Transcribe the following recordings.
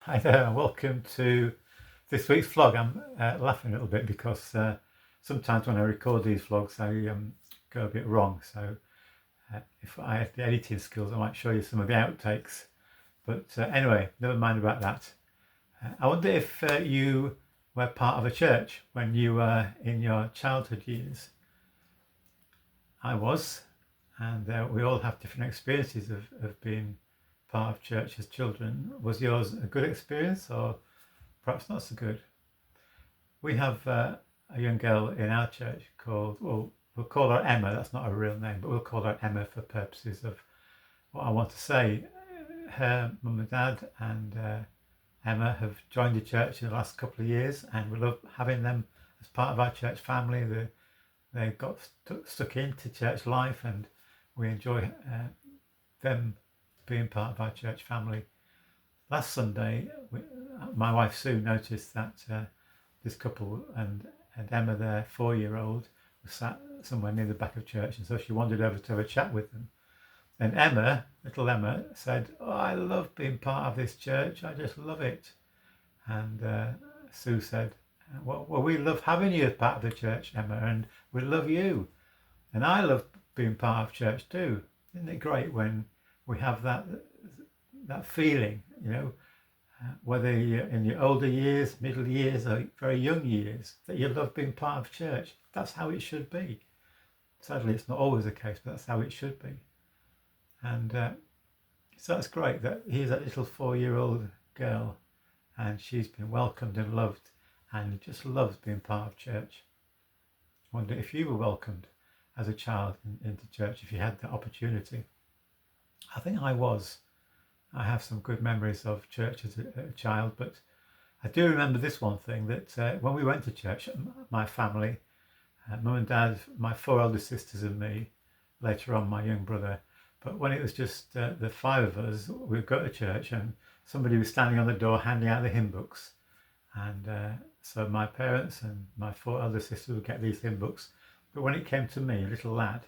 Hi there, welcome to this week's vlog. I'm laughing a little bit because sometimes when I record these vlogs I go a bit wrong, so if I had the editing skills I might show you some of the outtakes, but anyway, never mind about that. I wonder if you were part of a church when you were in your childhood years. I was, and we all have different experiences of being part of church as children. Was yours a good experience or perhaps not so good? We have a young girl in our church called, well, we'll call her Emma. That's not her real name, but we'll call her Emma for purposes of what I want to say. Her mum and dad and Emma have joined the church in the last couple of years, and we love having them as part of our church family. They got stuck into church life, and we enjoy them being part of our church family. Last Sunday, my wife Sue noticed that this couple and Emma, their 4-year-old, was sat somewhere near the back of church, and so she wandered over to have a chat with them. And Emma, little Emma, said, "Oh, I love being part of this church. I just love it." And Sue said, well, we love having you as part of the church, Emma, and we love you. And I love being part of church too. Isn't it great when we have that feeling, whether you're in your older years, middle years, or very young years, that you love being part of church. That's how it should be. Sadly, it's not always the case, but that's how it should be. And so that's great that here's that little 4-year-old girl, and she's been welcomed and loved, and just loves being part of church. I wonder if you were welcomed as a child into church, if you had the opportunity. I think I was. I have some good memories of church as a child, but I do remember this one thing, that when we went to church, my family, mum and dad, my 4 elder sisters and me, later on my young brother, but when it was just the 5 of us, we'd go to church and somebody was standing on the door handing out the hymn books. And so my parents and my 4 elder sisters would get these hymn books. But when it came to me, a little lad,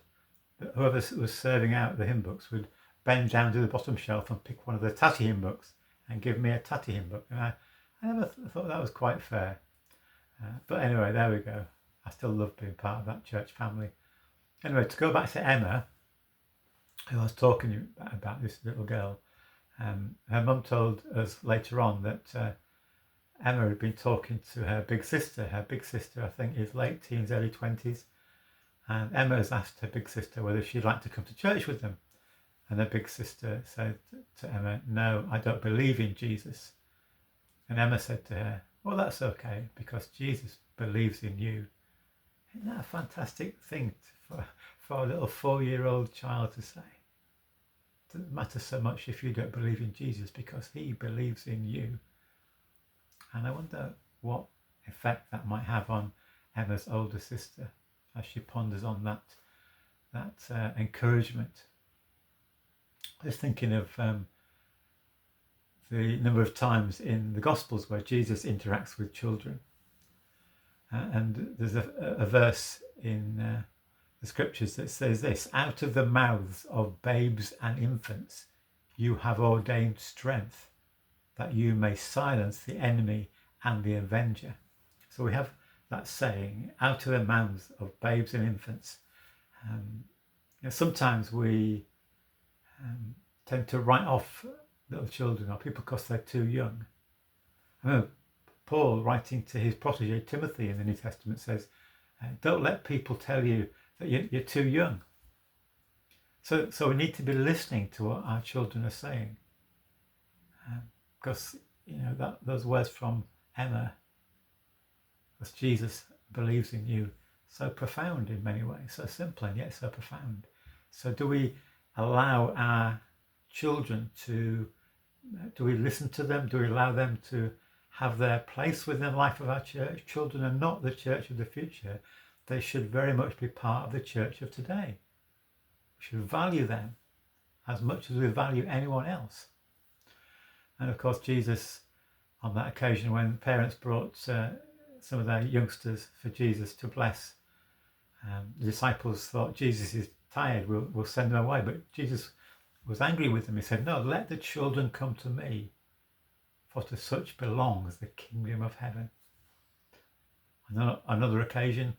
whoever was serving out the hymn books would bend down to the bottom shelf and pick one of the tatty hymn books and give me a tatty hymn book. And I never thought that was quite fair. But anyway, there we go. I still love being part of that church family. Anyway, to go back to Emma, who I was talking about, this little girl, her mum told us later on that Emma had been talking to her big sister. Her big sister, I think, is late teens, early 20s. And Emma has asked her big sister whether she'd like to come to church with them. And her big sister said to Emma, "No, I don't believe in Jesus." And Emma said to her, "Well, that's okay, because Jesus believes in you." Isn't that a fantastic thing for a little 4-year-old child to say? It doesn't matter so much if you don't believe in Jesus, because he believes in you. And I wonder what effect that might have on Emma's older sister as she ponders on that encouragement. I was thinking of the number of times in the Gospels where Jesus interacts with children. And there's a verse in the scriptures that says this: "Out of the mouths of babes and infants you have ordained strength, that you may silence the enemy and the avenger." So we have that saying, out of the mouths of babes and infants. Sometimes we tend to write off little children or people because they're too young. I remember Paul, writing to his protege Timothy in the New Testament, says, "Don't let people tell you that you're too young." So we need to be listening to what our children are saying, because those words from Emma, because Jesus believes in you, so profound in many ways, so simple and yet so profound. So do we allow our children do we listen to them? Do we allow them to have their place within the life of our church? Children are not the church of the future. They should very much be part of the church of today. We should value them as much as we value anyone else. And of course, Jesus, on that occasion when parents brought some of their youngsters for Jesus to bless, the disciples thought, Jesus is tired, we'll send them away. But Jesus was angry with them. He said, "No, let the children come to me, for to such belongs the kingdom of heaven. Another occasion,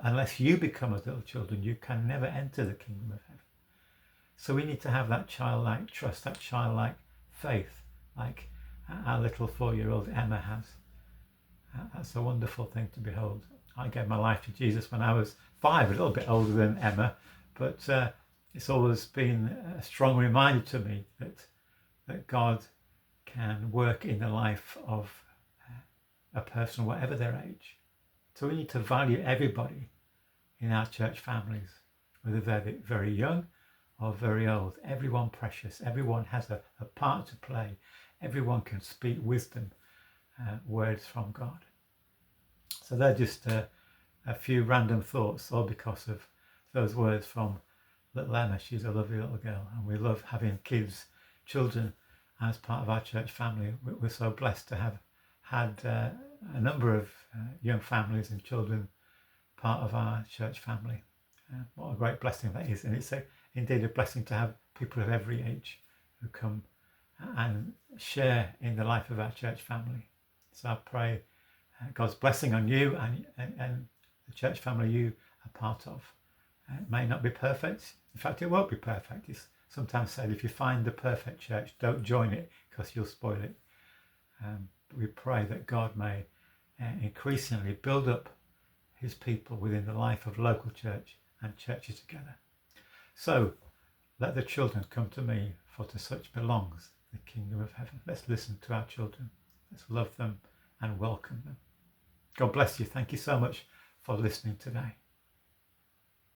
unless you become as little children, you can never enter the kingdom of heaven. So we need to have that childlike trust, that childlike faith, like our little 4-year-old Emma has. That's a wonderful thing to behold. I gave my life to Jesus when I was 5, a little bit older than Emma, but it's always been a strong reminder to me that God can work in the life of a person, whatever their age. So we need to value everybody in our church families, whether they're very young or very old. Everyone precious. Everyone has a part to play. Everyone can speak wisdom, words from God. So they're just a few random thoughts, all because of those words from little Emma. She's a lovely little girl, and we love having children as part of our church family. We're so blessed to have had a number of young families and children part of our church family. What a great blessing that is. And it's indeed a blessing to have people of every age who come and share in the life of our church family. So I pray God's blessing on you and the church family you are part of. It may not be perfect. In fact, it won't be perfect. It's sometimes said, if you find the perfect church, don't join it because you'll spoil it. But we pray that God may increasingly build up his people within the life of local church and churches together. So let the children come to me, for to such belongs the kingdom of heaven. Let's listen to our children. Let's love them and welcome them. God bless you. Thank you so much for listening today.